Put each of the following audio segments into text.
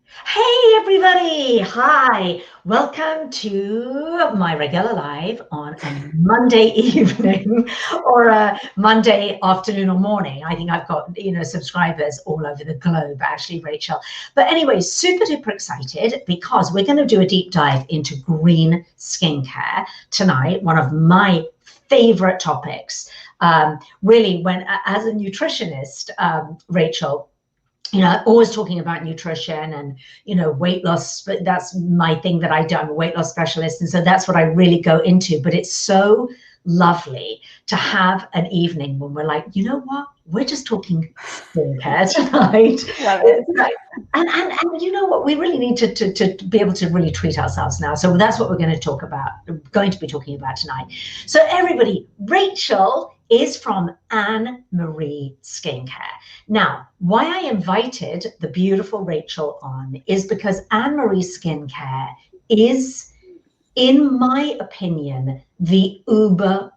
Hey everybody! Hi! Welcome to my regular live on a Monday evening or a Monday afternoon or morning. I think I've got, subscribers all over the globe, actually, Rachel. But anyway, super duper excited because we're going to do a deep dive into green skincare tonight, one of my favorite topics. Really, when as a nutritionist, Rachel, always talking about nutrition and, weight loss, but that's my thing that I do. I'm a weight loss specialist. And so that's what I really go into. But it's so lovely to have an evening when we're like, you know what? We're just talking skincare tonight. Love it. And you know what? We really need to be able to really treat ourselves now. So that's what we're going to be talking about tonight. So everybody, Rachel is from Annmarie Skin Care. Now, why I invited the beautiful Rachel on is because Annmarie Skin Care is, in my opinion, the uber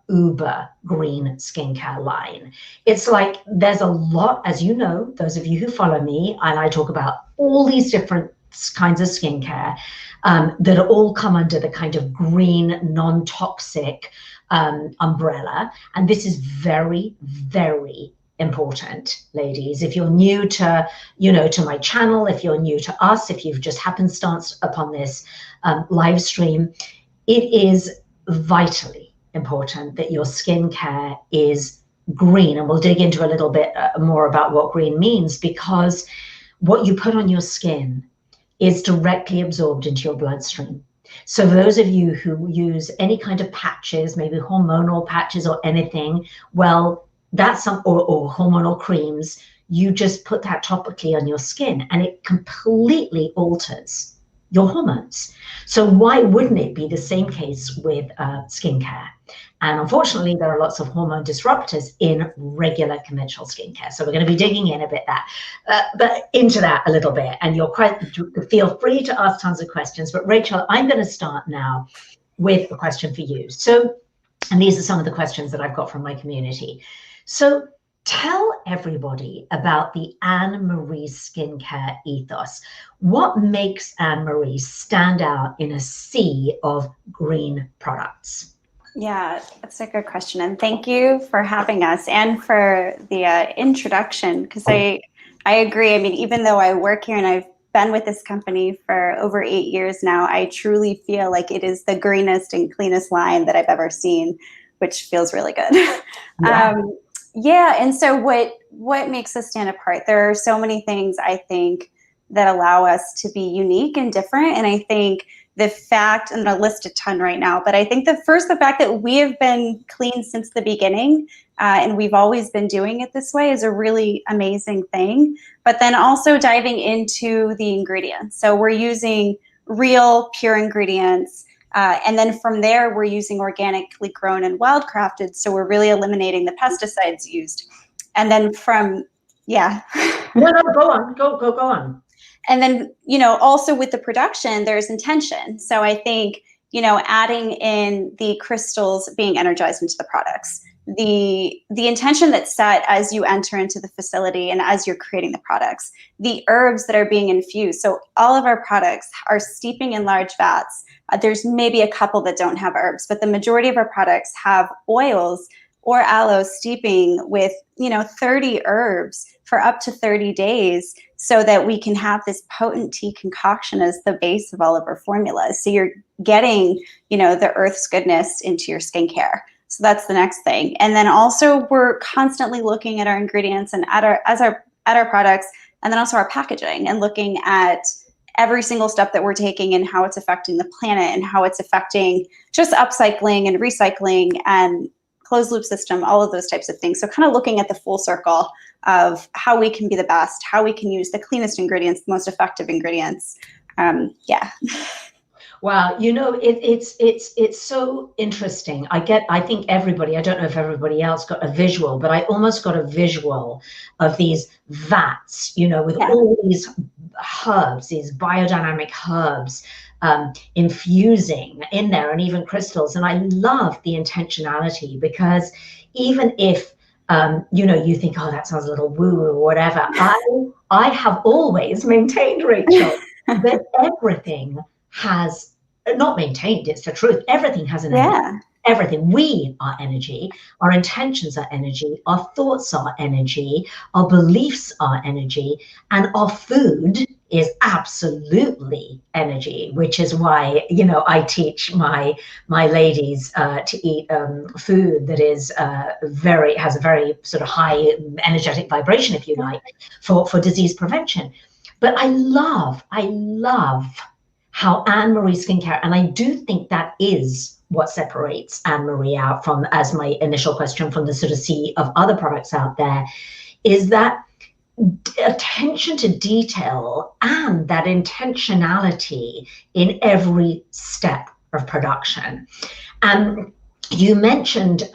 green skincare line. It's like there's a lot, as you know, those of you who follow me, and I talk about all these different kinds of skincare that all come under the kind of green, non-toxic umbrella. And this is very, very important, ladies. If you're new to, to my channel, if you're new to us, if you've just happenstanced upon this live stream, it is vitally important that your skincare is green. And we'll dig into a little bit more about what green means, because what you put on your skin is directly absorbed into your bloodstream. So for those of you who use any kind of patches, maybe hormonal patches or anything, well, that's some, or hormonal creams, you just put that topically on your skin and it completely alters your hormones. So why wouldn't it be the same case with skincare? And unfortunately, there are lots of hormone disruptors in regular conventional skincare. So we're going to be digging in a bit but into that a little bit. And feel free to ask tons of questions. But Rachel, I'm going to start now with a question for you. So, and these are some of the questions that I've got from my community. So tell everybody about the Annmarie Skincare ethos. What makes Annmarie stand out in a sea of green products? Yeah, that's a good question. And thank you for having us and for the introduction, because I agree. I mean, even though I work here and I've been with this company for over 8 years now, I truly feel like it is the greenest and cleanest line that I've ever seen, which feels really good. Yeah. And so what makes us stand apart? There are so many things, I think, that allow us to be unique and different. And I think the fact, I'm going to list a ton right now, but I think the fact that we have been clean since the beginning and we've always been doing it this way is a really amazing thing. But then also diving into the ingredients. So we're using real, pure ingredients. And then from there, we're using organically grown and wildcrafted. So we're really eliminating the pesticides used. And then No, go on. Go on. And then, also with the production, there's intention. So I think, adding in the crystals being energized into the products, the intention that's set as you enter into the facility and as you're creating the products, the herbs that are being infused. So all of our products are steeping in large vats. There's maybe a couple that don't have herbs, but the majority of our products have oils or aloe steeping with, 30 herbs for up to 30 days so that we can have this potent tea concoction as the base of all of our formulas. So you're getting, the earth's goodness into your skincare. So that's the next thing. And then also we're constantly looking at our ingredients and at our products, and then also our packaging, and looking at every single step that we're taking and how it's affecting the planet and how it's affecting just upcycling and recycling and closed loop system, all of those types of things. So kind of looking at the full circle of how we can be the best, how we can use the cleanest ingredients, the most effective ingredients. Wow, it's so interesting. I think everybody, I don't know if everybody else got a visual, but I almost got a visual of these vats, with all these herbs, these biodynamic herbs infusing in there, and even crystals. And I love the intentionality, because even if you think, oh, that sounds a little woo or whatever, I have always maintained, Rachel, But everything has not maintained, it's the truth. Everything has an energy. Yeah. Everything. We are energy. Our intentions are energy. Our thoughts are energy. Our beliefs are energy. And our food is absolutely energy, which is why, you know, I teach my ladies to eat food that is has a very sort of high energetic vibration, if you like, for disease prevention. But I love how Annmarie Skincare, and I do think that is what separates Annmarie out from, as my initial question, from the sort of sea of other products out there, is that attention to detail and that intentionality in every step of production. And you mentioned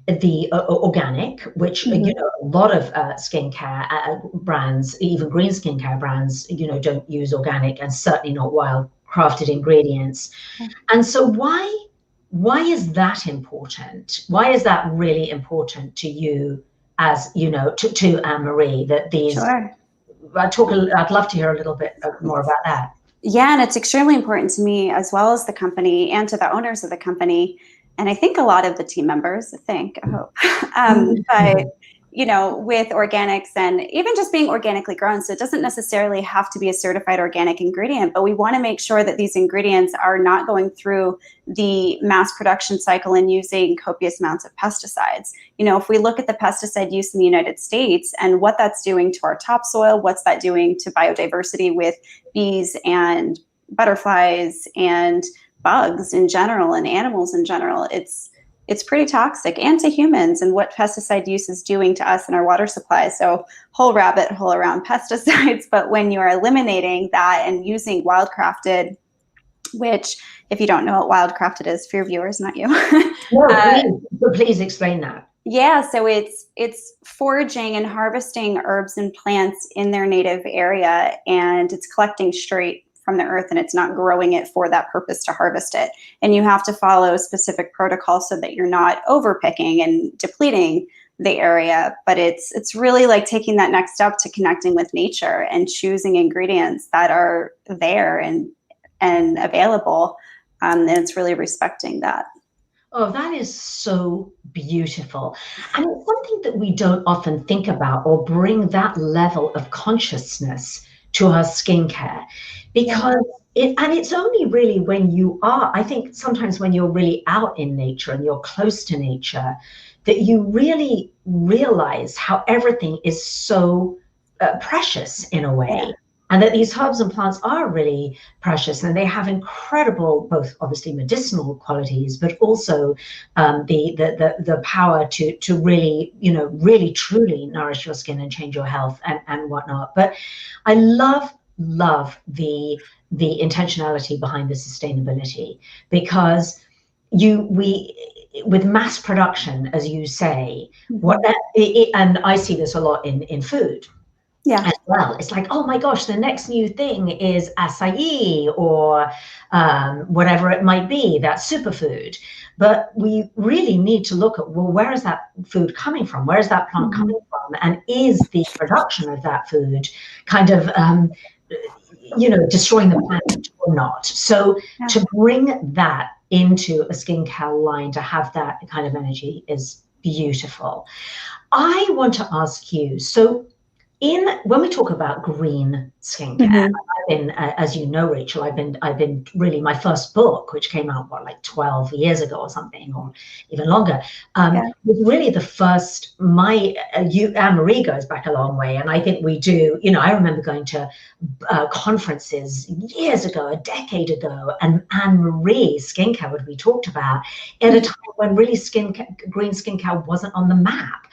the organic, which you know, a lot of skincare brands, even green skincare brands, you know, don't use organic, and certainly not wild crafted ingredients. And so why is that important? Why is that really important to you, as you know, to Annmarie, that these? Sure. I'd love to hear a little bit more about that. Yeah, and it's extremely important to me, as well as the company and to the owners of the company. And I think a lot of the team members, I hope. But, you know, with organics and even just being organically grown, so it doesn't necessarily have to be a certified organic ingredient, but we want to make sure that these ingredients are not going through the mass production cycle and using copious amounts of pesticides. You know, if we look at the pesticide use in the United States and what that's doing to our topsoil, what's that doing to biodiversity with bees and butterflies and bugs in general and animals in general, it's pretty toxic, and to humans, and what pesticide use is doing to us and our water supply. So whole rabbit hole around pesticides. But when you are eliminating that and using wildcrafted, which, if you don't know what wildcrafted is, for your viewers, not you. No, please explain that. Yeah, so it's foraging and harvesting herbs and plants in their native area, and it's collecting straight from the earth, and it's not growing it for that purpose to harvest it. And you have to follow specific protocols so that you're not overpicking and depleting the area. But it's really like taking that next step to connecting with nature and choosing ingredients that are there and available. And it's really respecting that. Oh, that is so beautiful. And it's something that we don't often think about, or bring that level of consciousness to our skincare, because it's only really when you are, I think sometimes when you're really out in nature and you're close to nature, that you really realize how everything is so precious in a way. And that these herbs and plants are really precious, and they have incredible, both obviously medicinal qualities, but also the power to really, you know, really truly nourish your skin and change your health and whatnot. But I love the intentionality behind the sustainability, because with mass production, as you say, and I see this a lot in food. Yeah. As well. It's like, oh my gosh, the next new thing is acai or whatever it might be, that superfood. But we really need to look at, well, where is that food coming from? Where is that plant coming from? And is the production of that food kind of, you know, destroying the planet or not? So to bring that into a skincare line, to have that kind of energy, is beautiful. I want to ask you, so when we talk about green skincare, I've been, as you know, Rachel, I've been really, my first book, which came out like 12 years ago or something, or even longer, was really the first. Annmarie goes back a long way, and I think we do. You know, I remember going to conferences years ago, a decade ago, and Annmarie Skincare would be talked about at a time when really green skincare wasn't on the map,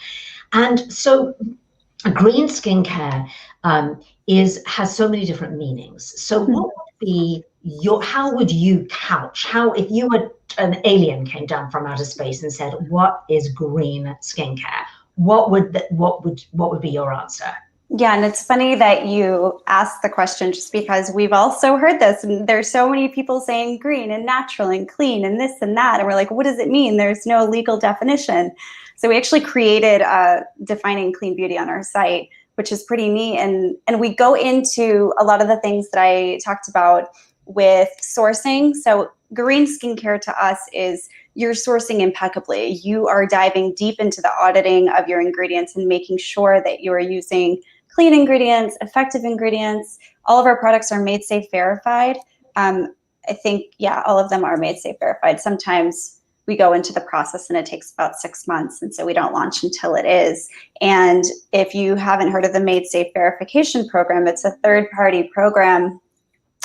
and so. Green skincare has so many different meanings. So what would be how would you couch, if you were an alien came down from outer space and said, what is green skincare? What would be your answer? Yeah, and it's funny that you asked the question, just because we've also heard this, and there's so many people saying green and natural and clean and this and that, and we're like, what does it mean? There's no legal definition. So we actually created Defining Clean Beauty on our site, which is pretty neat. And we go into a lot of the things that I talked about with sourcing. So green skincare to us is you're sourcing impeccably. You are diving deep into the auditing of your ingredients and making sure that you are using clean ingredients, effective ingredients. All of our products are Made Safe verified. I think, yeah, all of them are Made Safe verified. Sometimes we go into the process and it takes about 6 months, and so we don't launch until it is. And if you haven't heard of the Made Safe verification program, it's a third-party program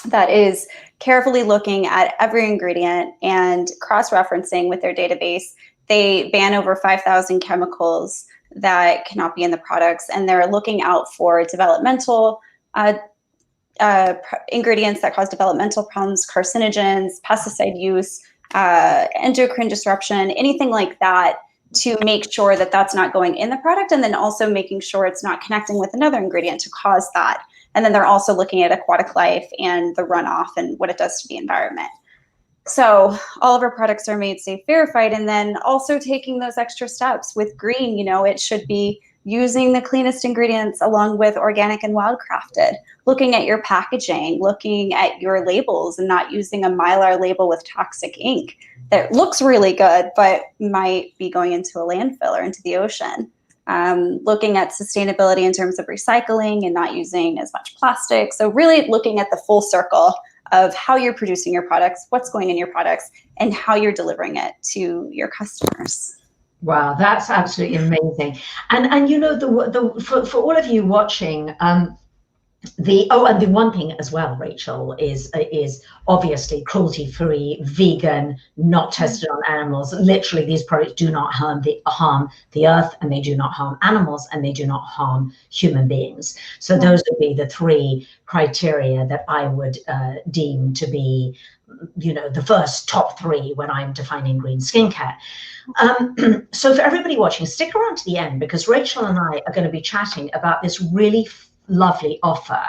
that is carefully looking at every ingredient and cross-referencing with their database. They ban over 5,000 chemicals that cannot be in the products, and they're looking out for developmental ingredients that cause developmental problems, carcinogens, pesticide use, endocrine disruption, anything like that, to make sure that that's not going in the product, and then also making sure it's not connecting with another ingredient to cause that. And then they're also looking at aquatic life and the runoff and what it does to the environment. So all of our products are Made Safe verified, and then also taking those extra steps with green. You know, it should be using the cleanest ingredients along with organic and wildcrafted, looking at your packaging, looking at your labels, and not using a Mylar label with toxic ink that looks really good but might be going into a landfill or into the ocean. Looking at sustainability in terms of recycling and not using as much plastic. So really looking at the full circle of how you're producing your products, what's going in your products, and how you're delivering it to your customers. Wow, that's absolutely amazing. And you know, for all of you watching, and the one thing as well, Rachel, is obviously cruelty-free, vegan, not tested on animals. Literally, these products do not harm the earth, and they do not harm animals, and they do not harm human beings. So those would be the three criteria that I would deem to be, you know, the first top three when I'm defining green skincare. So for everybody watching, stick around to the end, because Rachel and I are going to be chatting about this really lovely offer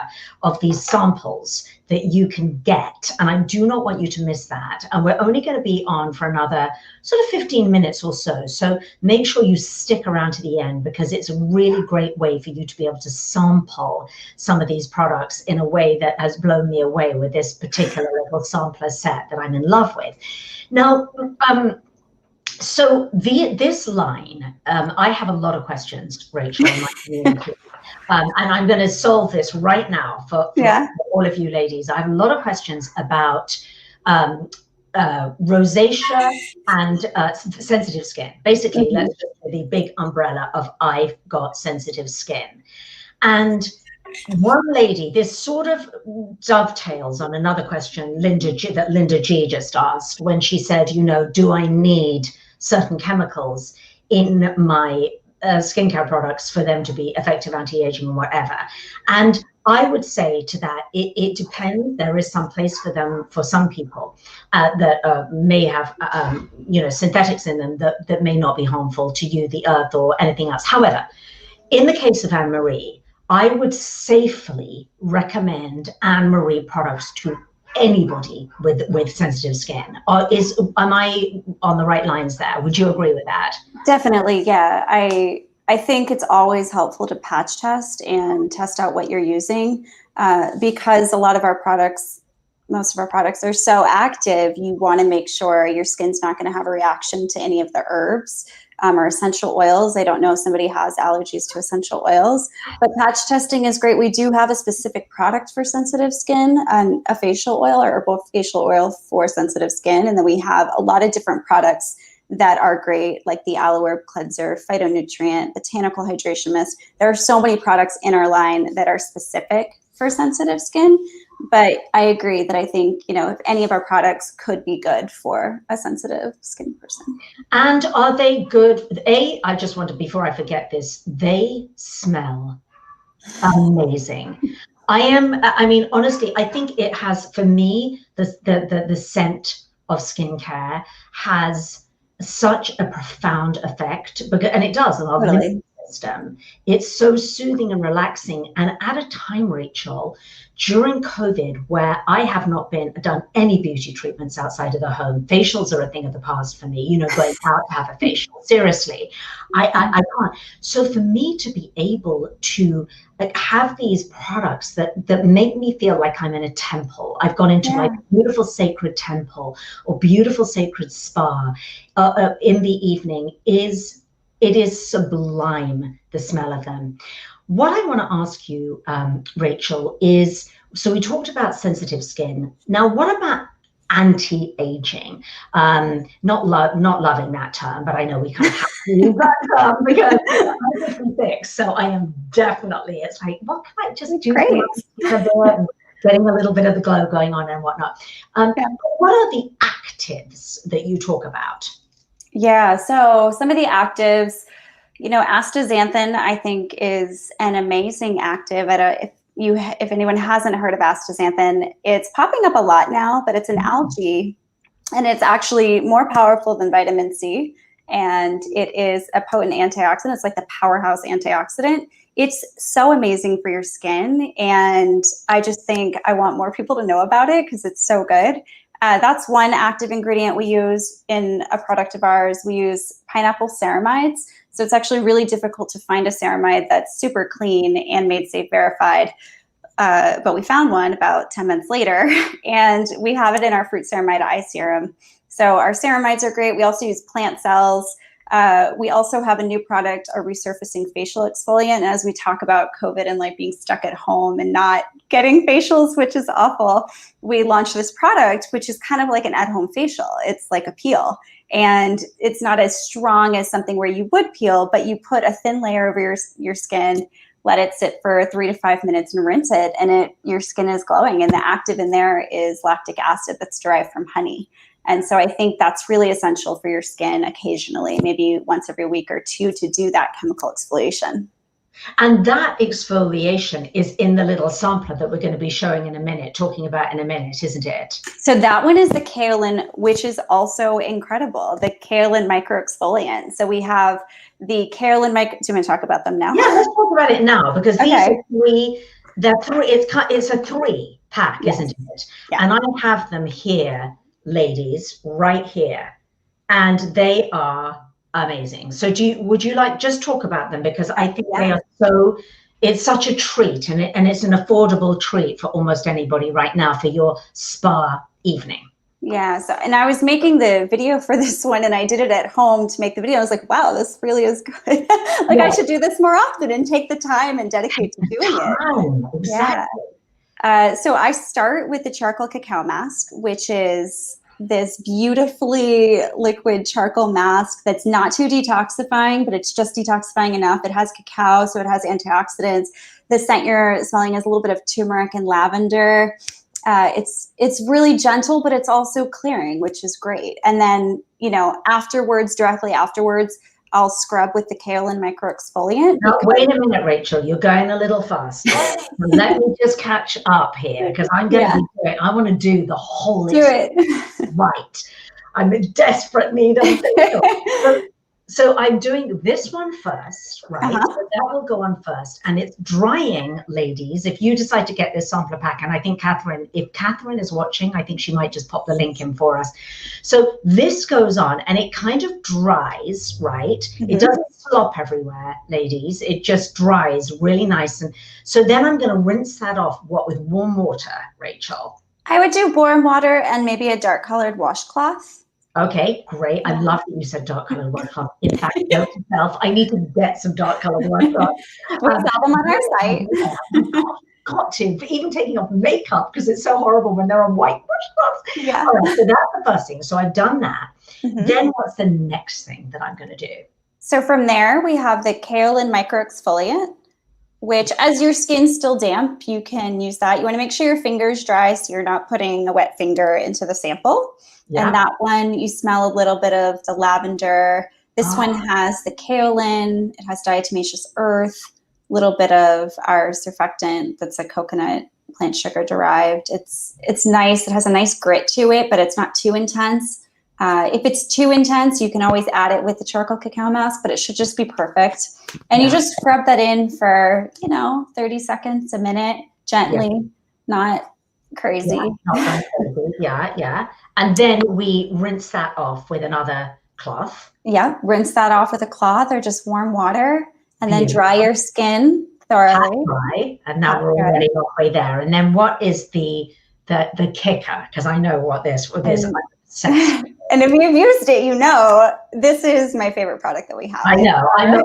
of these samples that you can get, and I do not want you to miss that. And we're only going to be on for another sort of 15 minutes or so, so make sure you stick around to the end, because it's a really great way for you to be able to sample some of these products in a way that has blown me away with this particular little sampler set that I'm in love with. Now, so this line, I have a lot of questions, Rachel, in my community. And I'm going to solve this right now for all of you ladies. I have a lot of questions about rosacea and sensitive skin. Basically, let's just do the big umbrella of I've got sensitive skin. And one lady, this sort of dovetails on another question that Linda G just asked, when she said, you know, do I need certain chemicals in my skincare products for them to be effective anti-aging or whatever? And I would say to that, it depends. There is some place for them for some people that may have, you know, synthetics in them that may not be harmful to you, the earth, or anything else. However, in the case of Annmarie, I would safely recommend Annmarie products to anybody with sensitive skin. Am I on the right lines there? Would you agree with that? Definitely, yeah. I think it's always helpful to patch test and test out what you're using, because a lot of our products, most of our products are so active, you want to make sure your skin's not going to have a reaction to any of the herbs or essential oils. I don't know if somebody has allergies to essential oils, but patch testing is great. We do have a specific product for sensitive skin, a facial oil or both facial oil for sensitive skin. And then we have a lot of different products that are great, like the aloe herb cleanser, phytonutrient, botanical hydration mist. There are so many products in our line that are specific for sensitive skin. But I agree that I think, you know, if any of our products could be good for a sensitive skin person. And are they good? I just want to, before I forget this, they smell amazing. I mean, honestly, I think it has, for me, the scent of skincare has such a profound effect, and it does. And Totally. system. It's so soothing and relaxing. And at a time, Rachel, during COVID, where I have not done any beauty treatments outside of the home, facials are a thing of the past for me, you know, going out to have a facial, seriously, I can't. So for me to be able to have these products that make me feel like I'm in a temple, I've gone into my beautiful sacred temple or beautiful sacred spa in the evening, it is sublime, the smell of them. What I want to ask you, Rachel, is, so we talked about sensitive skin. Now, what about anti-aging? Not loving that term, but I know we kind of have to use that term because I'm 56, so I am definitely, it's like, what can I just do? Great. Getting a little bit of the glow going on and whatnot. What are the actives that you talk about? Yeah, so some of the actives, you know, astaxanthin, I think, is an amazing active. If anyone hasn't heard of astaxanthin, it's popping up a lot now, but it's an algae, and it's actually more powerful than vitamin C, and it is a potent antioxidant. It's like the powerhouse antioxidant. It's so amazing for your skin, and I just think I want more people to know about it because it's so good. That's one active ingredient we use in a product of ours. We use pineapple ceramides. So it's actually really difficult to find a ceramide that's super clean and made safe verified. But we found one about 10 months later, and we have it in our fruit ceramide eye serum. So our ceramides are great. We also use plant cells. We also have a new product, a resurfacing facial exfoliant. And as we talk about COVID and like being stuck at home and not getting facials, which is awful, we launched this product, which is kind of like an at-home facial. It's like a peel. And it's not as strong as something where you would peel, but you put a thin layer over your skin, let it sit for 3 to 5 minutes and rinse it, and your skin is glowing. And the active in there is lactic acid that's derived from honey. And so I think that's really essential for your skin occasionally, maybe once every week or two, to do that chemical exfoliation. And that exfoliation is in the little sampler that we're going to be showing in a minute, talking about in a minute, isn't it? So that one is the Kale, which is also incredible, the Kale micro exfoliant. So we have the Kale micro, do you want to talk about them now? Yeah, let's talk about it now, because these are three, it's a 3-pack, yes, isn't it? Yeah. And I have them here, ladies, right here, and they are amazing. So would you like just talk about them, because I think they are it's such a treat, and it's an affordable treat for almost anybody right now for your spa evening. Yeah, and I was making the video for this one, and I did it at home to make the video. I was like, wow, this really is good. I should do this more often and take the time and dedicate to doing it. Exactly. Yeah. So I start with the charcoal cacao mask, which is this beautifully liquid charcoal mask that's not too detoxifying, but it's just detoxifying enough. It has cacao, so it has antioxidants. The scent you're smelling is a little bit of turmeric and lavender. It's really gentle, but it's also clearing, which is great. And then, you know, directly afterwards, I'll scrub with the Kale micro exfoliant. Now, wait a minute, Rachel, you're going a little fast. Let me just catch up here, because I'm going to be doing, I want to do the whole Do it. Right. I'm in desperate need of it. So I'm doing this one first, right? So that will go on first, and it's drying, ladies. If you decide to get this sampler pack, and I think if Catherine is watching, I think she might just pop the link in for us. So this goes on, and it kind of dries, right? It doesn't slop everywhere, ladies. It just dries really nice. And so then I'm going to rinse that off, with warm water, Rachel? I would do warm water and maybe a dark colored washcloth. Okay, great. I love that you said dark colored washcloth. In fact, note to self, I need to get some dark colored washcloth. We sell them on our site. Got to, but even taking off makeup, because it's so horrible when they're on white washcloths. Yeah. All right, so that's the first thing. So I've done that. Then what's the next thing that I'm going to do? So from there, we have the Kale micro exfoliant, which, as your skin's still damp, you can use that. You want to make sure your finger's dry, so you're not putting a wet finger into the sample. Yeah. And that one, you smell a little bit of the lavender. This one has the kaolin. It has diatomaceous earth, a little bit of our surfactant that's a coconut plant sugar derived. It's nice. It has a nice grit to it, but it's not too intense. If it's too intense, you can always add it with the charcoal cacao mask, but it should just be perfect. And you just rub that in for, 30 seconds, a minute, gently, not crazy. Yeah, not going crazy. Yeah. And then we rinse that off with another cloth. Yeah, rinse that off with a cloth or just warm water, and then dry your skin thoroughly. Dry, and now we're already halfway there. And then what is the kicker? Because I know what this says. And if you've used it, this is my favorite product that we have. I know. I'm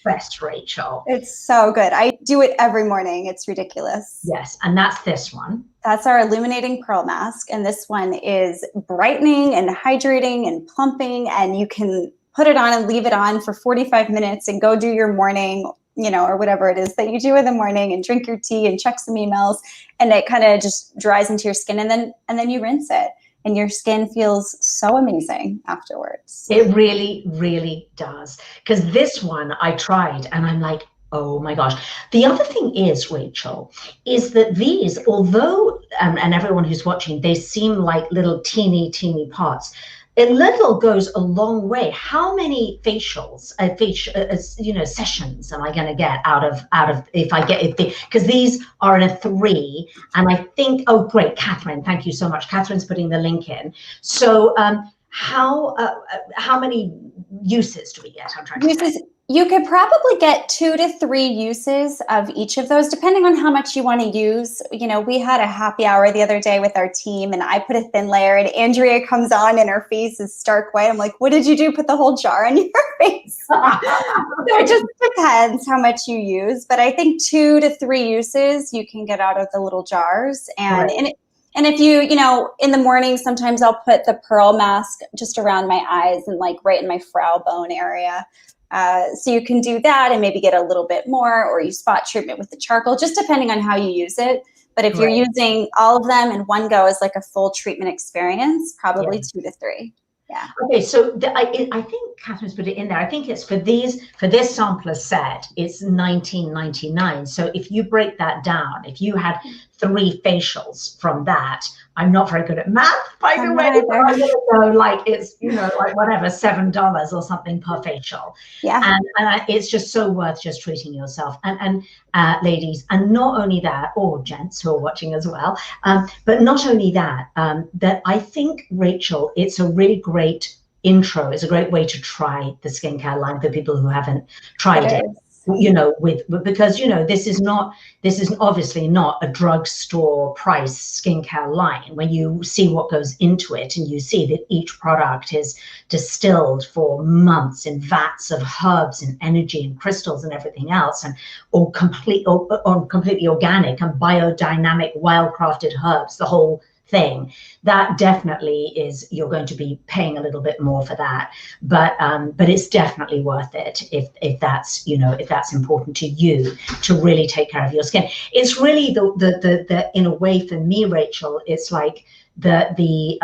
obsessed, Rachel. It's so good. I do it every morning. It's ridiculous. Yes, and that's this one. That's our Illuminating Pearl Mask. And this one is brightening and hydrating and plumping. And you can put it on and leave it on for 45 minutes and go do your morning, or whatever it is that you do in the morning, and drink your tea and check some emails. And it kind of just dries into your skin. And then you rinse it. And your skin feels so amazing afterwards. It really, really does. Because this one I tried and I'm like, oh my gosh. The other thing is, Rachel, is that these, although, and everyone who's watching, they seem like little teeny pots. A little goes a long way. How many sessions am I going to get out of if I get it? Because these are in a 3, and I think, oh great, Catherine, thank you so much. Catherine's putting the link in. So how many uses do we get? I'm trying to say. You could probably get 2 to 3 uses of each of those, depending on how much you want to use. We had a happy hour the other day with our team, and I put a thin layer, and Andrea comes on and her face is stark white. I'm like, what did you do? Put the whole jar on your face. So it just depends how much you use. But I think 2 to 3 uses you can get out of the little jars. And if you, in the morning, sometimes I'll put the pearl mask just around my eyes and like right in my brow bone area. So you can do that and maybe get a little bit more, or you spot treatment with the charcoal, just depending on how you use it. But if you're using all of them in one go as like a full treatment experience, probably 2 to 3. Yeah. Okay, so I think Catherine's put it in there. I think it's for this sampler set, it's $19.99. So if you break that down, if you had 3 facials from that, I'm not very good at math, by the way. I'm going to go like it's like whatever, $7 or something per facial. Yeah. And it's just so worth just treating yourself. And ladies, and not only that, or gents who are watching as well, but not only that, that I think, Rachel, it's a really great intro. It's a great way to try the skincare line for people who haven't tried it. Because this is obviously not a drugstore price skincare line. When you see what goes into it, and you see that each product is distilled for months in vats of herbs and energy and crystals and everything else, and or completely organic and biodynamic, wildcrafted herbs, the whole thing, that definitely is, you're going to be paying a little bit more for that, but it's definitely worth it if that's if that's important to you, to really take care of your skin. It's really the in a way, for me, Rachel, it's like the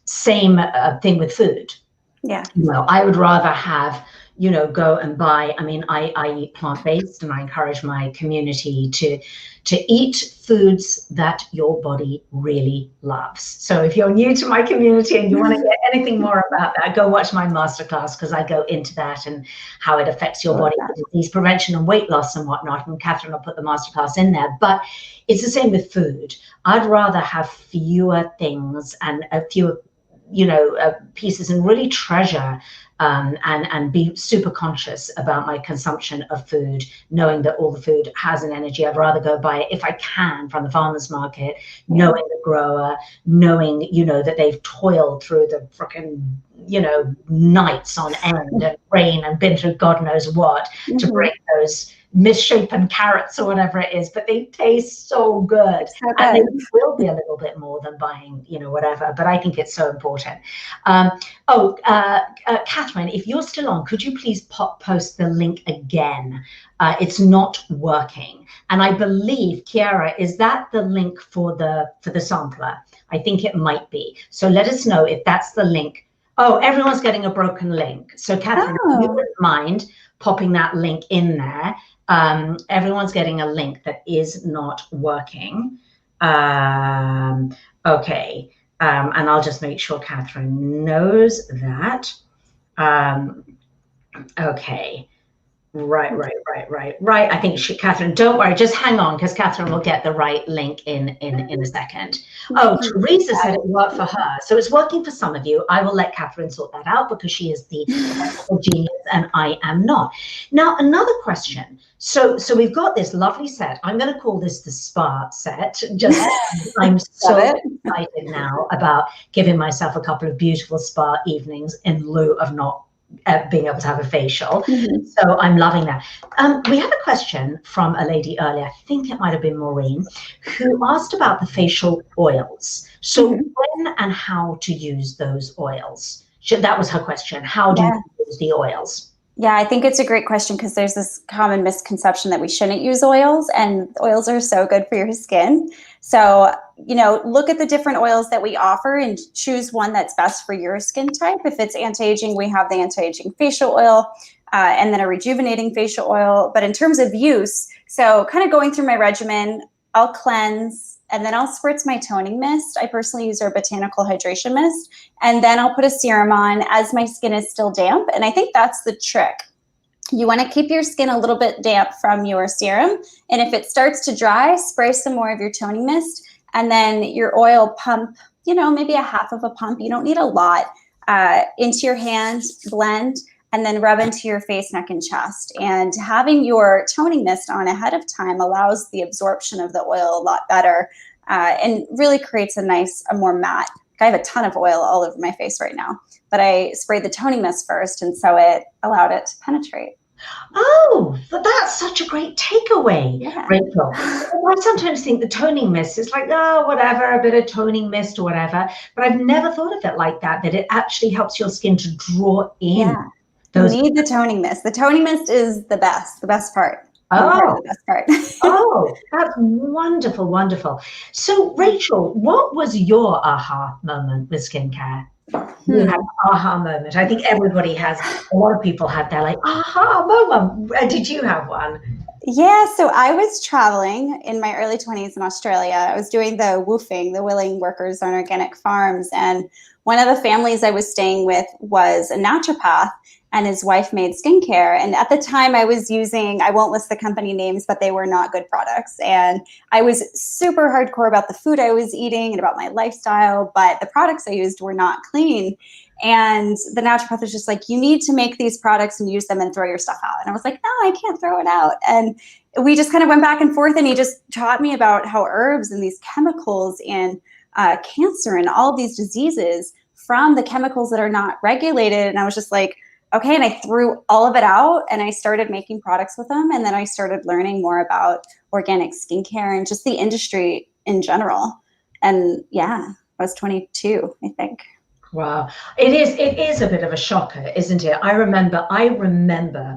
same thing with food. Yeah. I would rather have go and buy. I mean, I eat plant-based, and I encourage my community to eat foods that your body really loves. So if you're new to my community and you want to get anything more about that, go watch my masterclass, because I go into that and how it affects your body, disease prevention and weight loss and whatnot. And Catherine will put the masterclass in there. But it's the same with food. I'd rather have fewer things and a fewer pieces, and really treasure and be super conscious about my consumption of food, knowing that all the food has an energy. I'd rather go buy it, if I can, from the farmer's market, knowing the grower, knowing that they've toiled through the frickin' nights on end and rain and been through God knows what to bring those misshapen carrots or whatever it is, but they taste so good. And they will be a little bit more than buying whatever, but I think it's so important. Catherine, if you're still on, could you please post the link again? It's not working, and I believe, Kiara, is that the link for the sampler? I think it might be. So let us know if that's the link. Oh, everyone's getting a broken link. So Catherine, if you wouldn't mind popping that link in there. Everyone's getting a link that is not working. Okay. And I'll just make sure Catherine knows that. Okay. Right. I think Catherine, don't worry, just hang on, because Catherine will get the right link in a second. Oh, Teresa said it worked for her. So it's working for some of you. I will let Catherine sort that out because she is the genius and I am not. Now, another question. So we've got this lovely set. I'm going to call this the spa set. Just I'm so excited now about giving myself a couple of beautiful spa evenings in lieu of not being able to have a facial. So I'm loving that. We have a question from a lady earlier, I think it might have been Maureen, who asked about the facial oils. So when and how to use those oils? That was her question. How do you use the oils? Yeah, I think it's a great question because there's this common misconception that we shouldn't use oils, and oils are so good for your skin. So, you know, look at the different oils that we offer and choose one that's best for your skin type. If it's anti-aging, we have the anti-aging facial oil and then a rejuvenating facial oil. But in terms of use, so kind of going through my regimen, I'll cleanse and then I'll spritz my toning mist. I personally use our botanical hydration mist, and then I'll put a serum on as my skin is still damp. And I think that's the trick. You want to keep your skin a little bit damp from your serum. And if it starts to dry, spray some more of your toning mist, and then your oil pump, you know, maybe a half of a pump. You don't need a lot, into your hands, blend, and then rub into your face, neck, and chest. And having your toning mist on ahead of time allows the absorption of the oil a lot better, and really creates a more matte. I have a ton of oil all over my face right now, but I sprayed the toning mist first, and so it allowed it to penetrate. Oh, but that's such a great takeaway, Rachel. I sometimes think the toning mist is like, oh, whatever, a bit of toning mist or whatever, but I've never thought of it like that it actually helps your skin to draw in. Yeah. You need the toning mist. The toning mist is the best part. Oh, the best part. Oh, that's wonderful, wonderful. So, Rachel, what was your aha moment with skincare? You had an aha moment. I think everybody has, a lot of people had their like aha moment. Did you have one? Yeah, so I was traveling in my early 20s in Australia. I was doing the WWOOFing, the Willing Workers on Organic Farms. And one of the families I was staying with was a naturopath, and his wife made skincare. And at the time I was using, I won't list the company names, but they were not good products. And I was super hardcore about the food I was eating and about my lifestyle, but the products I used were not clean. And the naturopath was just like, you need to make these products and use them and throw your stuff out. And I was like, no, I can't throw it out. And we just kind of went back and forth, and he just taught me about how herbs and these chemicals and cancer and all of these diseases from the chemicals that are not regulated. And I was just like, okay. And I threw all of it out and I started making products with them. And then I started learning more about organic skincare and just the industry in general. And yeah, I was 22, I think. Wow. It is a bit of a shocker, isn't it? I remember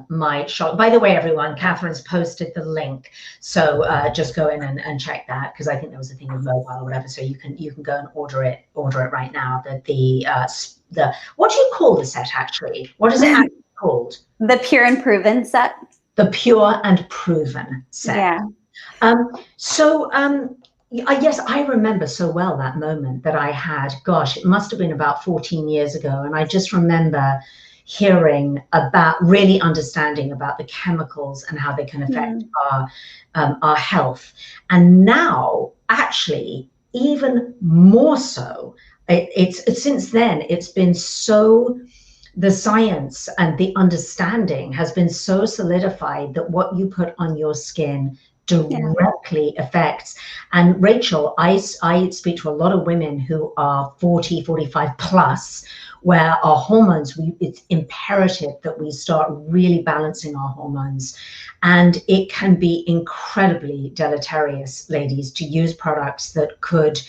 my shock. By the way, everyone, Catherine's posted the link. So just go in and check that, because I think there was a thing with mobile or whatever. So you can go and order it right now. The what do you call the set actually? What is it actually called? The Pure and Proven set. The Pure and Proven set. Yeah. Yes, I remember so well that moment that I had, gosh, it must have been about 14 years ago. And I just remember hearing about, really understanding about the chemicals and how they can affect our health. And now, actually, even more so, it's since then, it's been so, the science and the understanding has been so solidified that what you put on your skin directly affects. And Rachel, I speak to a lot of women who are 40, 45 plus, where our hormones, it's imperative that we start really balancing our hormones. And it can be incredibly deleterious, ladies, to use products that could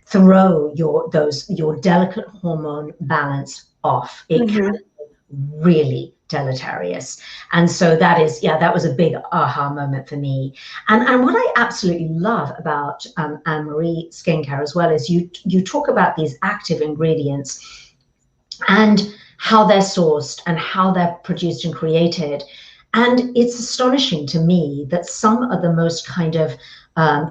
throw your delicate hormone balance off. It can be really deleterious. And so that was a big aha moment for me. And what I absolutely love about Annmarie Skin Care as well is you talk about these active ingredients and how they're sourced and how they're produced and created. And it's astonishing to me that some of the most kind of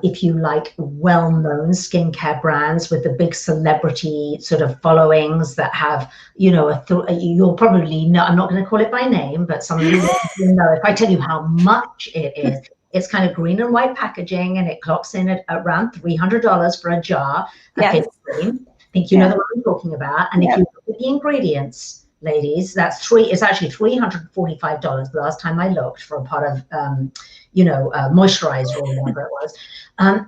if you like well-known skincare brands with the big celebrity sort of followings that have, you know, you'll probably know, I'm not going to call it by name, but some of you will know if I tell you how much it is. It's kind of green and white packaging, and it clocks in at around $300 for a jar. Yes. I think you know the one I'm talking about. And if you look at the ingredients, ladies, it's actually $345 the last time I looked for a pot of, moisturizer or whatever it was.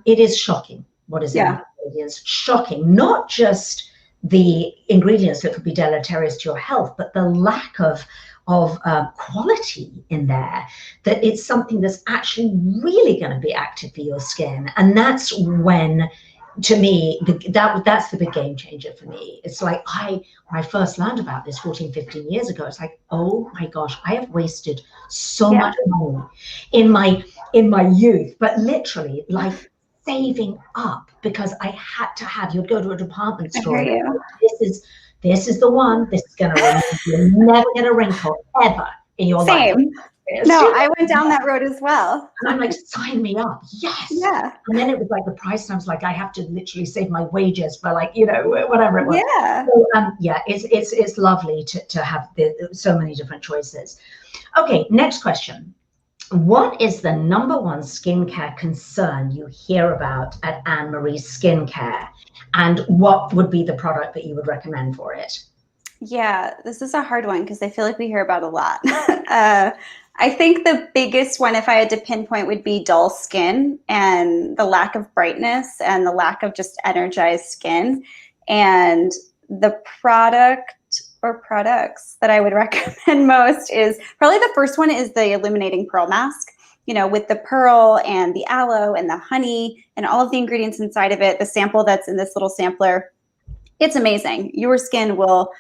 It is shocking what is in the ingredients. Shocking, not just the ingredients that could be deleterious to your health, but the lack of quality in there, that it's something that's actually really going to be active for your skin. And that's when, to me, that's the big game changer for me. It's like when I first learned about this 14, 15 years ago, it's like, oh my gosh, I have wasted so much money in my youth, but literally like saving up because I had to have, you'd go to a department store. This is the one. This is going to remove. You're never going to wrinkle ever in your life. No, I went down that road as well. And I'm like, sign me up. Yes. Yeah. And then it was like the price. And I was like, I have to literally save my wages for like, whatever it was. Yeah. So, it's lovely to have so many different choices. Okay, next question. What is the number one skincare concern you hear about at Annmarie Skin Care? And what would be the product that you would recommend for it? Yeah, this is a hard one because I feel like we hear about a lot. I think the biggest one, if I had to pinpoint, would be dull skin and the lack of brightness and the lack of just energized skin. And the product or products that I would recommend most is probably the first one is the Illuminating Pearl Mask. With the pearl and the aloe and the honey and all of the ingredients inside of it, the sample that's in this little sampler, it's amazing. Your skin will,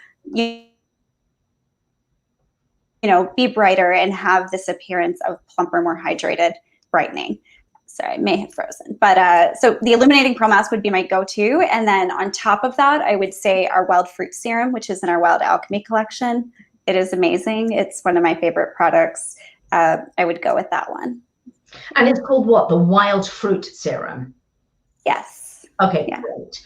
be brighter and have this appearance of plumper, more hydrated, brightening. Sorry, I may have frozen. But so the Illuminating Pearl Mask would be my go-to. And then on top of that, I would say our Wild Fruit Serum, which is in our Wild Alchemy collection. It is amazing. It's one of my favorite products. I would go with that one. And it's called what? The Wild Fruit Serum? Yes. Okay, great.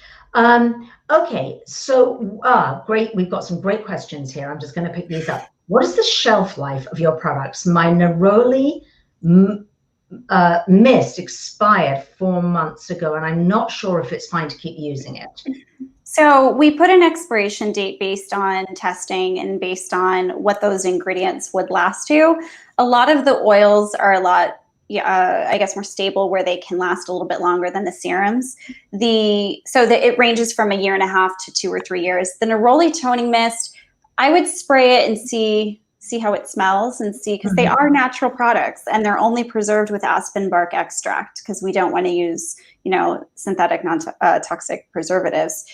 Okay, so great. We've got some great questions here. I'm just going to pick these up. What is the shelf life of your products? My Neroli Mist expired 4 months ago, and I'm not sure if it's fine to keep using it. So we put an expiration date based on testing and based on what those ingredients would last to. A lot of the oils are a lot, I guess, more stable, where they can last a little bit longer than the serums. It ranges from 1.5 years to 2 or 3 years. The Neroli Toning Mist, I would spray it and see how it smells and see, because they are natural products and they're only preserved with aspen bark extract because we don't want to use, synthetic non-toxic preservatives.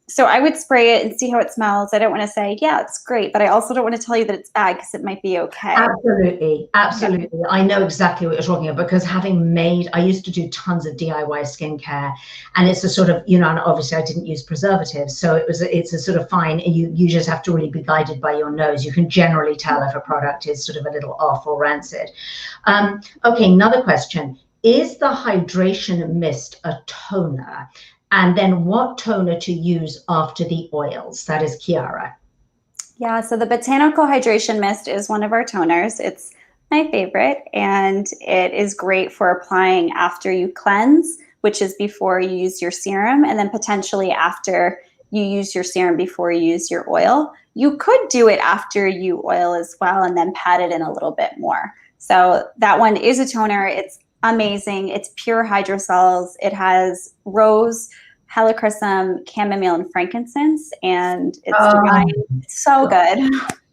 So I would spray it and see how it smells. I don't want to say, yeah, it's great, but I also don't want to tell you that it's bad because it might be okay. Absolutely. Absolutely. Yeah. I know exactly what you're talking about, because I used to do tons of DIY skincare, and it's a sort of, and obviously I didn't use preservatives. So it's a sort of fine. You just have to really be guided by your nose. You can generally tell if a product is sort of a little off or rancid. Okay, another question. Is the hydration mist a toner? And then what toner to use after the oils? That is Kiara. Yeah, so the Botanical Hydration Mist is one of our toners. It's my favorite, and it is great for applying after you cleanse, which is before you use your serum, and then potentially after you use your serum before you use your oil. You could do it after you oil as well and then pat it in a little bit more. So that one is a toner. It's amazing. It's pure hydrocells. It has rose, helichrysum, chamomile, and frankincense, and it's divine. It's so good.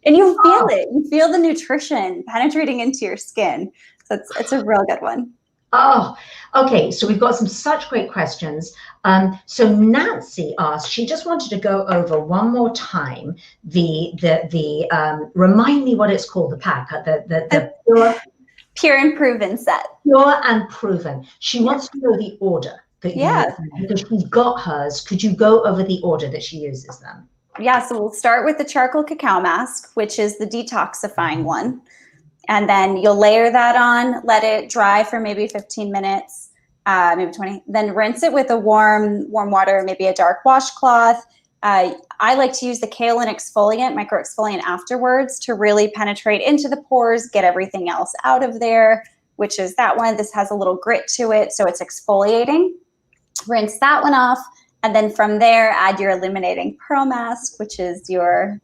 And you feel it. You feel the nutrition penetrating into your skin. So it's a real good one. Oh, okay. So we've got such great questions. So Nancy asked, she just wanted to go over one more time the remind me what it's called, the pack, the Pure and Proven set. Pure and Proven. She wants to know the order that you use, because she's got hers. Could you go over the order that she uses them? Yeah, so we'll start with the Charcoal Cacao Mask, which is the detoxifying one. And then you'll layer that on, let it dry for maybe 15 minutes. maybe 20. Then rinse it with a warm water, maybe a dark washcloth. I like to use the Kale and Exfoliant, micro exfoliant afterwards to really penetrate into the pores, get everything else out of there, which is that one. This has a little grit to it, so it's exfoliating. Rinse that one off. And then from there, add your Illuminating Pearl Mask, which is your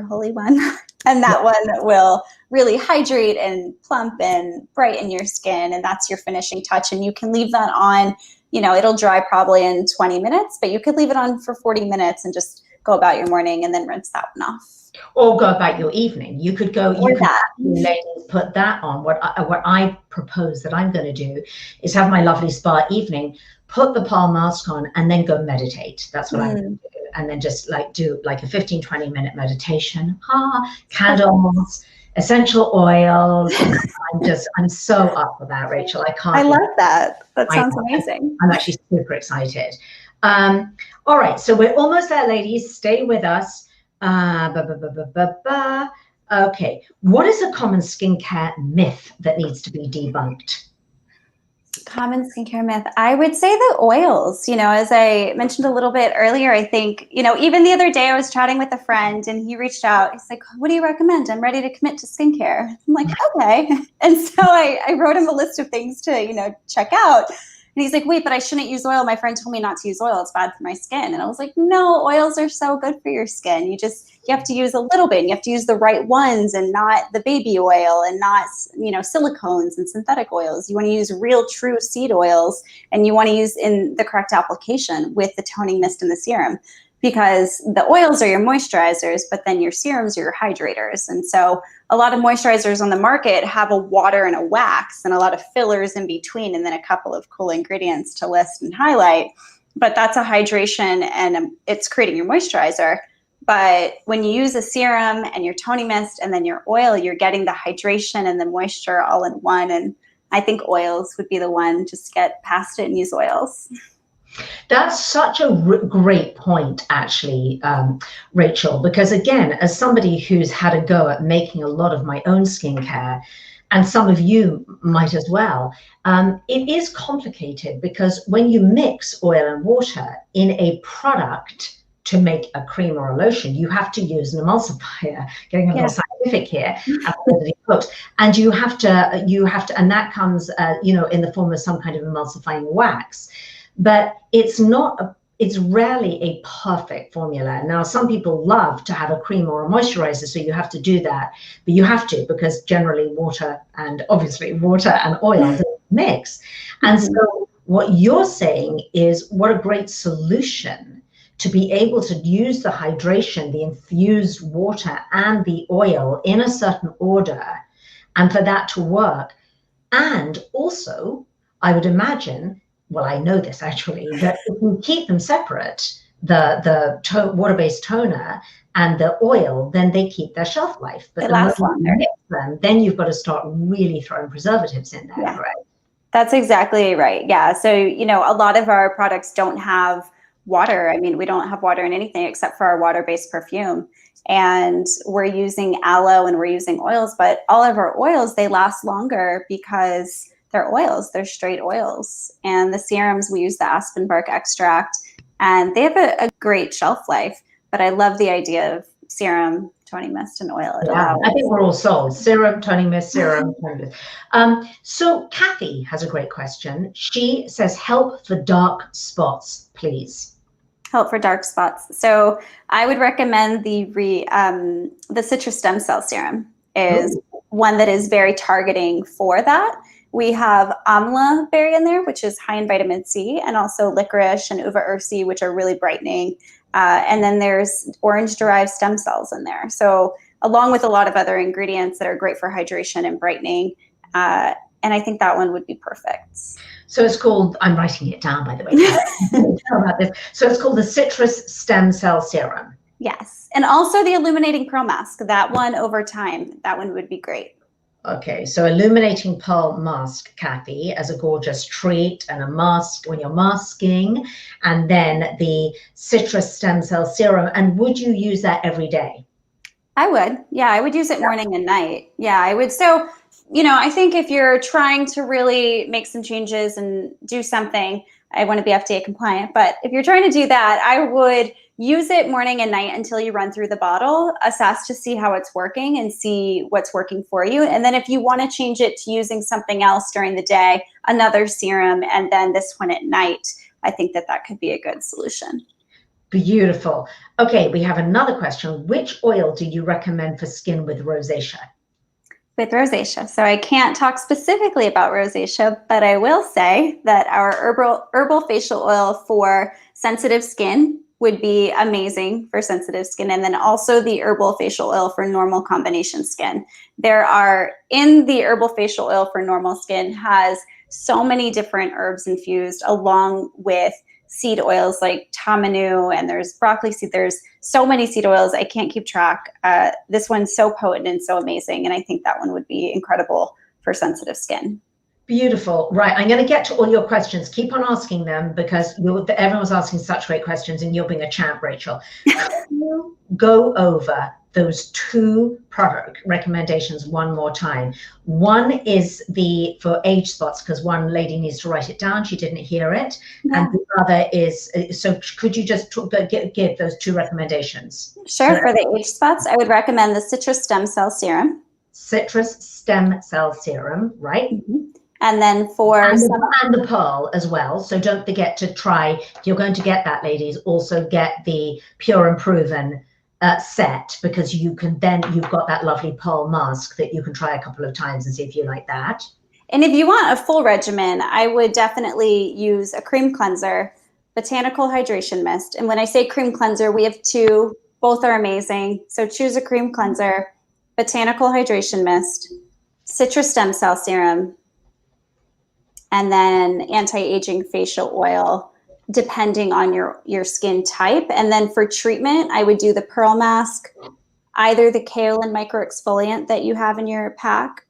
holy one. And that one will really hydrate and plump and brighten your skin. And that's your finishing touch. And you can leave that on, it'll dry probably in 20 minutes, but you could leave it on for 40 minutes and just go about your morning and then rinse that one off. Or go about your evening. You could ladies put that on. What I propose that I'm going to do is have my lovely spa evening, put the Pearl Mask on, and then go meditate. That's what I'm going to do. And then just do a 15-20 minute meditation. Candles, essential oils. I'm so up for that, Rachel. I love that. That sounds amazing. I'm actually super excited. All right, so we're almost there, ladies. Stay with us. Okay, what is a common skincare myth that needs to be debunked? Common skincare myth. I would say the oils, as I mentioned a little bit earlier, I think, even the other day I was chatting with a friend and he reached out. He's like, what do you recommend? I'm ready to commit to skincare. I'm like, okay. And so I wrote him a list of things to, check out. And he's like, wait, but I shouldn't use oil. My friend told me not to use oil. It's bad for my skin. And I was like, no, oils are so good for your skin. You have to use a little bit. And you have to use the right ones and not the baby oil and not, silicones and synthetic oils. You want to use real, true seed oils, and you want to use in the correct application with the toning mist and the serum, because the oils are your moisturizers, but then your serums are your hydrators. And so a lot of moisturizers on the market have a water and a wax and a lot of fillers in between, and then a couple of cool ingredients to list and highlight. But that's a hydration, and it's creating your moisturizer. But when you use a serum and your toning mist and then your oil, you're getting the hydration and the moisture all in one. And I think oils would be the one. Just get past it and use oils. That's such a great point, actually, Rachel, because again, as somebody who's had a go at making a lot of my own skincare, and some of you might as well, it is complicated because when you mix oil and water in a product to make a cream or a lotion, you have to use an emulsifier, getting a little scientific here, and you have to, and that comes, in the form of some kind of emulsifying wax. But it's rarely a perfect formula. Now, some people love to have a cream or a moisturizer, so you have to do that. But you have to, because generally water and oil mix. And so what you're saying is, what a great solution to be able to use the hydration, the infused water and the oil in a certain order, and for that to work. And also, I would imagine, well, I know this actually, that if you keep them separate, the water-based toner and the oil, then they keep their shelf life. But the moment you mix them, then you've got to start really throwing preservatives in there, right? That's exactly right. Yeah. So, a lot of our products don't have water. I mean, we don't have water in anything except for our water-based perfume. And we're using aloe and we're using oils, but all of our oils, they last longer because they're oils, they're straight oils. And the serums, we use the aspen bark extract, and they have a great shelf life. But I love the idea of serum, toning mist, and oil. I think we're all sold. Serum, toning mist, serum, toning mist. So Kathy has a great question. She says, help for dark spots, please. Help for dark spots. So I would recommend the citrus stem cell serum is one that is very targeting for that. We have amla berry in there, which is high in vitamin C, and also licorice and uva ursi, which are really brightening. And then there's orange-derived stem cells in there. So along with a lot of other ingredients that are great for hydration and brightening. And I think that one would be perfect. So it's called, I'm writing it down, by the way. About this. So it's called the citrus stem cell serum. Yes. And also the Illuminating Pearl Mask. That one over time, that one would be great. Okay, so Illuminating Pearl Mask, Kathy, as a gorgeous treat and a mask when you're masking, and then the citrus stem cell serum. And would you use that every day? I would. Yeah, I would use it morning and night. Yeah, I would. So you know, I think if you're trying to really make some changes and do something, I want to be FDA compliant, but if you're trying to do that, I would use it morning and night until you run through the bottle, assess to see how it's working and see what's working for you. And then if you want to change it to using something else during the day, another serum, and then this one at night, I think that that could be a good solution. Beautiful. Okay, we have another question. Which oil do you recommend for skin with rosacea? With rosacea. So I can't talk specifically about rosacea, but I will say that our herbal facial oil for sensitive skin would be amazing for sensitive skin. And then also the herbal facial oil for normal combination skin. There are, in the herbal facial oil for normal skin has so many different herbs infused along with seed oils like tamanu, and there's broccoli seed. There's so many seed oils, I can't keep track. This one's so potent and so amazing, and I think that one would be incredible for sensitive skin. Beautiful. Right, I'm going to get to all your questions. Keep on asking them because everyone's asking such great questions, and you're being a champ, Rachel. Can you go over those two product recommendations one more time? One is for age spots, because one lady needs to write it down. She didn't hear it. Yeah. And the other is, so could you just give those two recommendations? Sure. For the age spots, I would recommend the citrus stem cell serum. Citrus stem cell serum, right? Mm-hmm. And then for and the pearl as well. So don't forget to try, if you're going to get that, ladies, also get the Pure and Proven set, because you've got that lovely pearl mask that you can try a couple of times and see if you like that. And if you want a full regimen, I would definitely use a cream cleanser, botanical hydration mist. And when I say cream cleanser, we have two, both are amazing. So choose a cream cleanser, botanical hydration mist, citrus stem cell serum, and then anti-aging facial oil, depending on your skin type. And then for treatment, I would do the pearl mask, either the Kale and micro exfoliant that you have in your pack,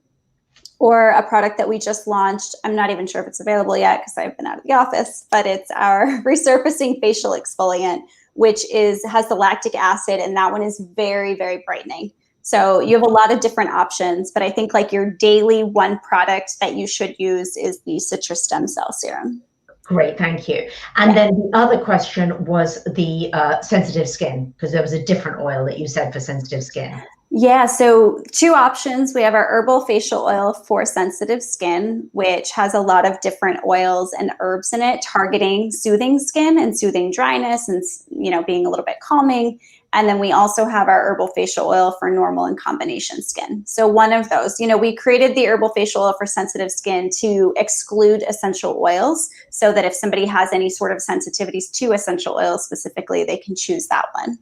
or a product that we just launched. I'm not even sure if it's available yet because I've been out of the office, but it's our Resurfacing facial exfoliant, which has the lactic acid, and that one is very, very brightening. So you have a lot of different options, but I think like your daily one product that you should use is the citrus stem cell serum. Great, thank you. And then the other question was the sensitive skin, because there was a different oil that you said for sensitive skin. Yeah, so two options. We have our herbal facial oil for sensitive skin, which has a lot of different oils and herbs in it, targeting soothing skin and soothing dryness and, you know, being a little bit calming. And then we also have our herbal facial oil for normal and combination skin. So one of those, you know, we created the herbal facial oil for sensitive skin to exclude essential oils so that if somebody has any sort of sensitivities to essential oils specifically, they can choose that one.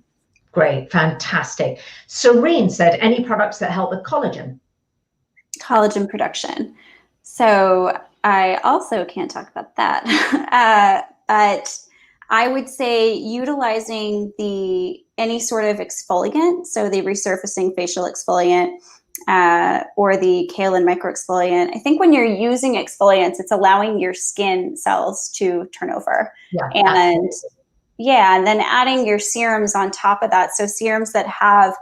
Great, fantastic. Serene said, any products that help with collagen? Collagen production. So I also can't talk about that, but I would say utilizing any sort of exfoliant, so the Resurfacing facial exfoliant or the Kale and micro exfoliant. I think when you're using exfoliants, it's allowing your skin cells to turn over. Yeah, and then adding your serums on top of that. So serums that have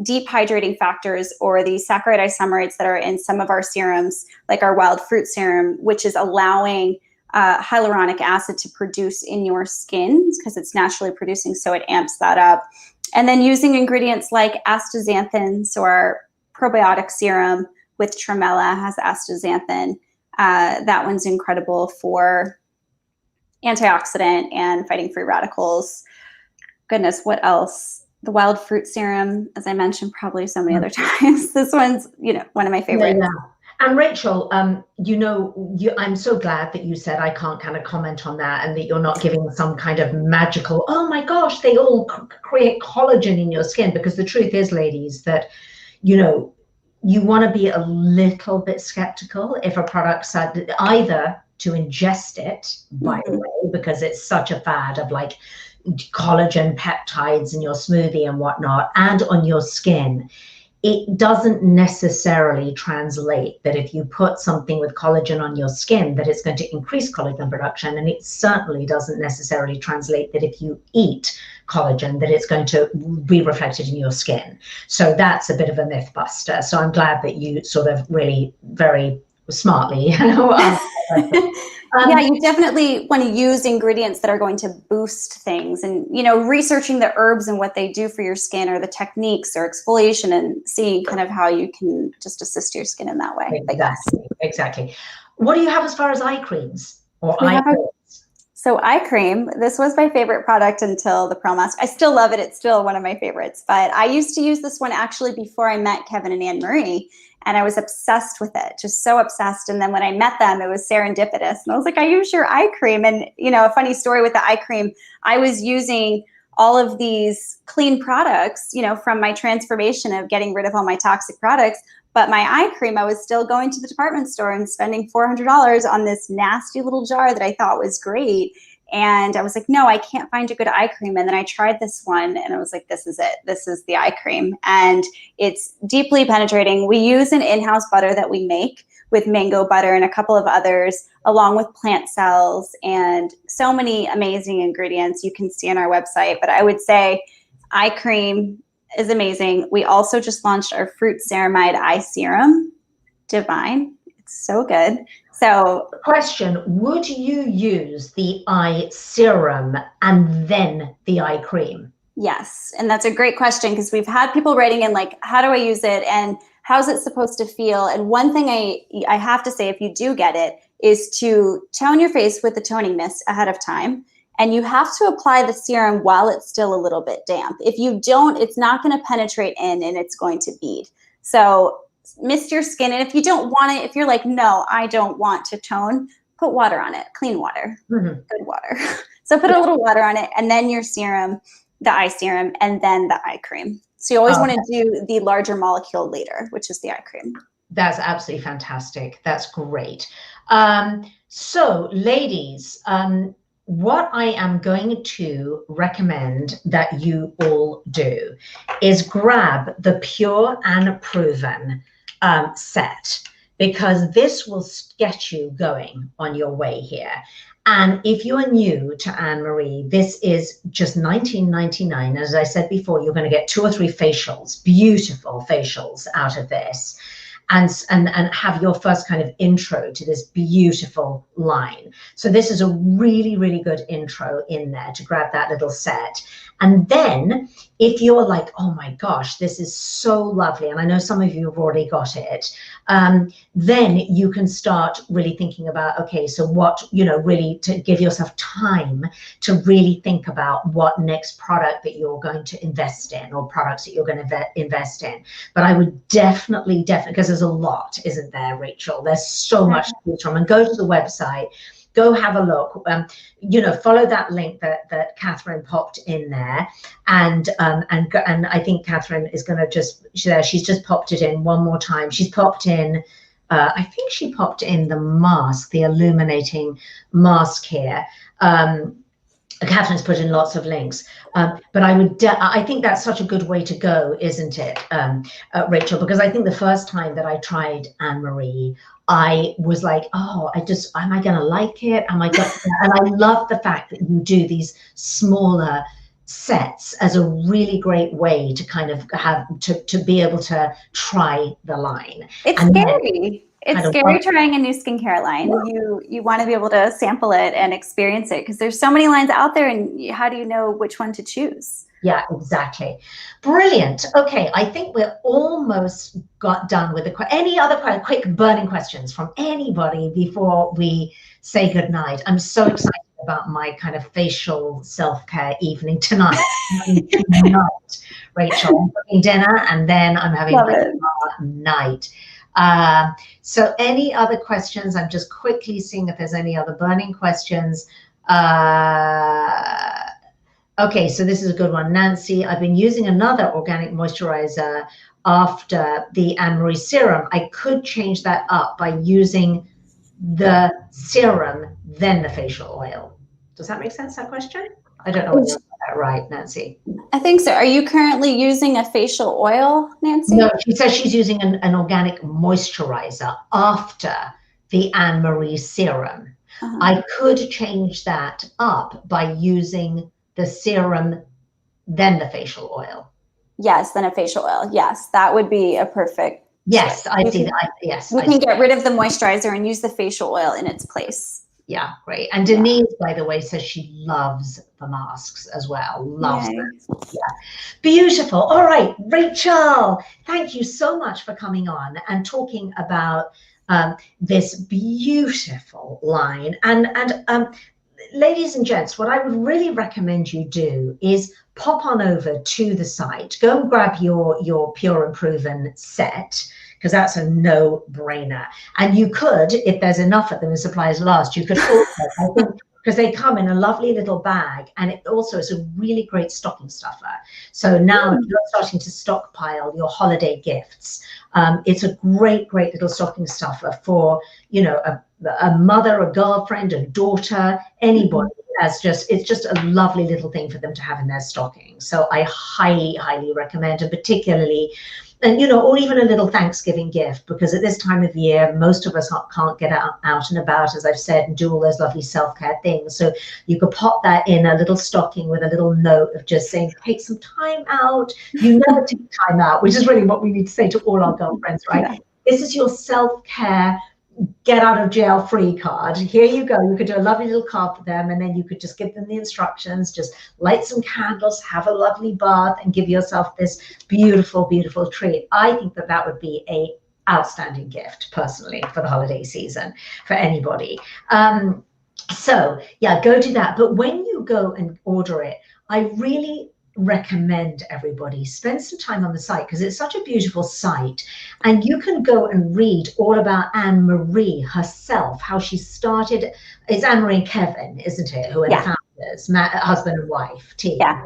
deep hydrating factors or the saccharide isomerates that are in some of our serums, like our wild fruit serum, which is allowing hyaluronic acid to produce in your skin because it's naturally producing, so it amps that up. And then using ingredients like astaxanthin, so our probiotic serum with tremella has astaxanthin. That one's incredible for antioxidant and fighting free radicals. Goodness, what else? The wild fruit serum, as I mentioned probably so many other times. This one's, you know, one of my favorites. Yeah. And Rachel, you know, I'm so glad that you said I can't kind of comment on that, and that you're not giving some kind of magical, oh my gosh, they all create collagen in your skin. Because the truth is, ladies, that, you know, you want to be a little bit skeptical if a product said either to ingest it, by the way, because it's such a fad of like collagen peptides in your smoothie and whatnot, and on your skin. it doesn't necessarily translate that if you put something with collagen on your skin, that it's going to increase collagen production. And it certainly doesn't necessarily translate that if you eat collagen, that it's going to be reflected in your skin. So that's a bit of a myth buster. So I'm glad that you sort of really very smartly, yeah, you definitely want to use ingredients that are going to boost things, and researching the herbs and what they do for your skin, or the techniques or exfoliation, and seeing kind of how you can just assist your skin in that way. Exactly. What do you have as far as eye creams or eye creams? So eye cream, this was my favorite product until the Pearl Mask. I still love it. It's still one of my favorites, but I used to use this one actually before I met Kevin and Annmarie. And I was obsessed with it, just so obsessed. And then when I met them, it was serendipitous. And I was like, I use your eye cream. And, a funny story with the eye cream, I was using all of these clean products, from my transformation of getting rid of all my toxic products. But my eye cream, I was still going to the department store and spending $400 on this nasty little jar that I thought was great. And I was like, no, I can't find a good eye cream. And then I tried this one and I was like, this is it. This is the eye cream. And it's deeply penetrating. We use an in-house butter that we make with mango butter and a couple of others, along with plant cells and so many amazing ingredients you can see on our website. But I would say eye cream is amazing. We also just launched our fruit ceramide eye serum. Divine. It's so good. So, question, would you use the eye serum and then the eye cream? Yes. And that's a great question, because we've had people writing in like, how do I use it? And how's it supposed to feel? And one thing I have to say, if you do get it, is to tone your face with the toning mist ahead of time. And you have to apply the serum while it's still a little bit damp. If you don't, it's not going to penetrate in and it's going to bead. So mist your skin. And if you don't want it, if you're like, no, I don't want to tone, put water on it, clean water, good water. So put a little water on it, and then your serum, the eye serum, and then the eye cream. So you always want to do the larger molecule later, which is the eye cream. That's absolutely fantastic. That's great. So ladies, what I am going to recommend that you all do is grab the Pure and Proven set, because this will get you going on your way here. And if you are new to Annmarie, this is just $19.99. As I said before, you're going to get 2 or 3 facials, beautiful facials out of this. And have your first kind of intro to this beautiful line. So this is a really, really good intro in there to grab that little set. And then if you're like, oh my gosh, this is so lovely, and I know some of you have already got it, then you can start really thinking about, okay, so what, really to give yourself time to really think about what next product that you're going to invest in, or products that you're going to invest in. But I would definitely, because there's a lot, isn't there, Rachel? There's so much to choose from. And go to the website. Go have a look. Follow that link that Catherine popped in there, and I think Catherine is going to she's just popped it in one more time. She's popped in. I think she popped in the mask, the illuminating mask here. Catherine's put in lots of links, but I think that's such a good way to go, isn't it, Rachel? Because I think the first time that I tried Annmarie, I was like, oh, am I going to like it? And I love the fact that you do these smaller sets as a really great way to kind of have to be able to try the line. It's scary. It's scary trying a new skincare line. You want to be able to sample it and experience it, because there's so many lines out there, and how do you know which one to choose? Yeah, exactly. Brilliant. Okay, I think we're almost got done with any other quick burning questions from anybody before we say goodnight. I'm so excited about my kind of facial self-care evening tonight. Rachel, I'm cooking dinner, and then I'm having a night. So any other questions? I'm just quickly seeing if there's any other burning questions. Okay, so this is a good one. Nancy, I've been using another organic moisturizer after the Annmarie serum. I could change that up by using the serum, then the facial oil. Does that make sense, that question? I don't know what that right, Nancy? I think so. Are you currently using a facial oil, Nancy? No, she says she's using an organic moisturizer after the Annmarie serum. I could change that up by using the serum, then the facial oil. Yes, then a facial oil. Yes, that would be a perfect. Yes, I see that. Yes, you can get rid of the moisturizer and use the facial oil in its place. Yeah, great. And Denise, by the way, says she loves the masks as well. Loves them. Yeah, beautiful. All right, Rachel, thank you so much for coming on and talking about this beautiful line. And ladies and gents, what I would really recommend you do is pop on over to the site, go and grab your Pure and Proven set, because that's a no-brainer. And you could, if there's enough of them and supplies last, you could also, I think, because they come in a lovely little bag, and it also is a really great stocking stuffer. So now if you're starting to stockpile your holiday gifts, it's a great little stocking stuffer for, you know, a mother, a girlfriend, a daughter, anybody. It's just a lovely little thing for them to have in their stocking. So I highly recommend, and particularly, and, you know, or even a little Thanksgiving gift, because at this time of year, most of us can't get out and about, as I've said, and do all those lovely self-care things. So you could pop that in a little stocking with a little note of just saying, take some time out. You never take time out, which is really what we need to say to all our girlfriends, right? Yeah. This is your self-care get out of jail free card. Here you go. You could do a lovely little card for them, and then you could just give them the instructions, just light some candles, have a lovely bath, and give yourself this beautiful treat. I think that would be a outstanding gift, personally, for the holiday season for anybody. So yeah, go do that. But when you go and order it, I really recommend everybody spend some time on the site, because it's such a beautiful site, and you can go and read all about Annmarie herself, how she started. It's Annmarie and Kevin, isn't it, who are the founders, husband and wife team. Yeah.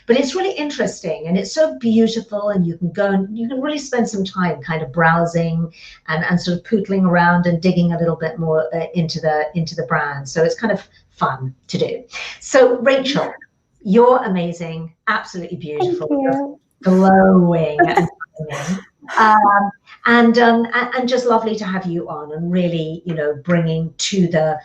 But it's really interesting, and it's so beautiful, and you can go and you can really spend some time kind of browsing and sort of pootling around and digging a little bit more into the brand. So it's kind of fun to do. So Rachel, you're amazing, absolutely beautiful, glowing, and just lovely to have you on, and really, you know, bringing to the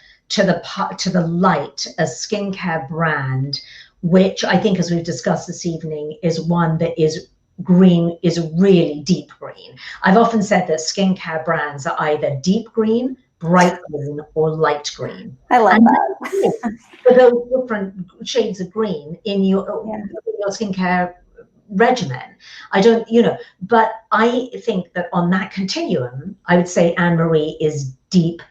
light a skincare brand, which I think, as we've discussed this evening, is one that is green, is really deep green. I've often said that skincare brands are either deep green, bright green, or light green. I love that. For those different shades of green in your skincare regimen. I don't, you know, but I think that on that continuum, I would say Annmarie is deep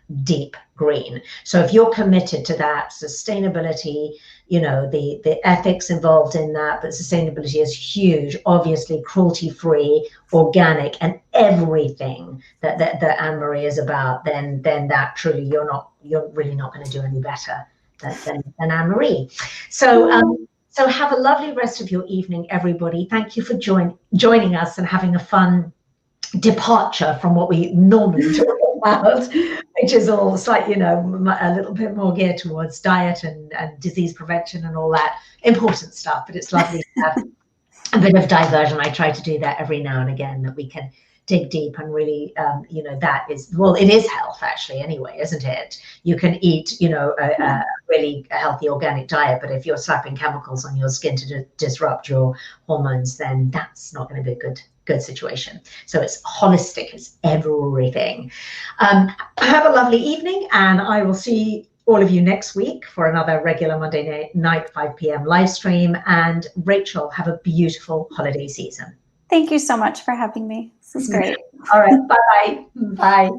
green. So if you're committed to that sustainability, you know, the ethics involved in that, but sustainability is huge, obviously cruelty-free, organic, and everything that Annmarie is about, then that truly you're really not going to do any better than Annmarie. So so have a lovely rest of your evening, everybody. Thank you for joining us and having a fun departure from what we normally talk about, which is all slightly, you know, a little bit more geared towards diet and disease prevention and all that important stuff. But it's lovely to have a bit of diversion. I try to do that every now and again, that we can dig deep and really, you know, that is, well, it is health actually anyway, isn't it? You can eat, you know, a really healthy organic diet, but if you're slapping chemicals on your skin to disrupt your hormones, then that's not going to be a good situation. So it's holistic, it's everything. Have a lovely evening, and I will see all of you next week for another regular Monday night 5 p.m. live stream. And Rachel, have a beautiful holiday season. Thank you so much for having me. This is great. All right. Bye. Bye.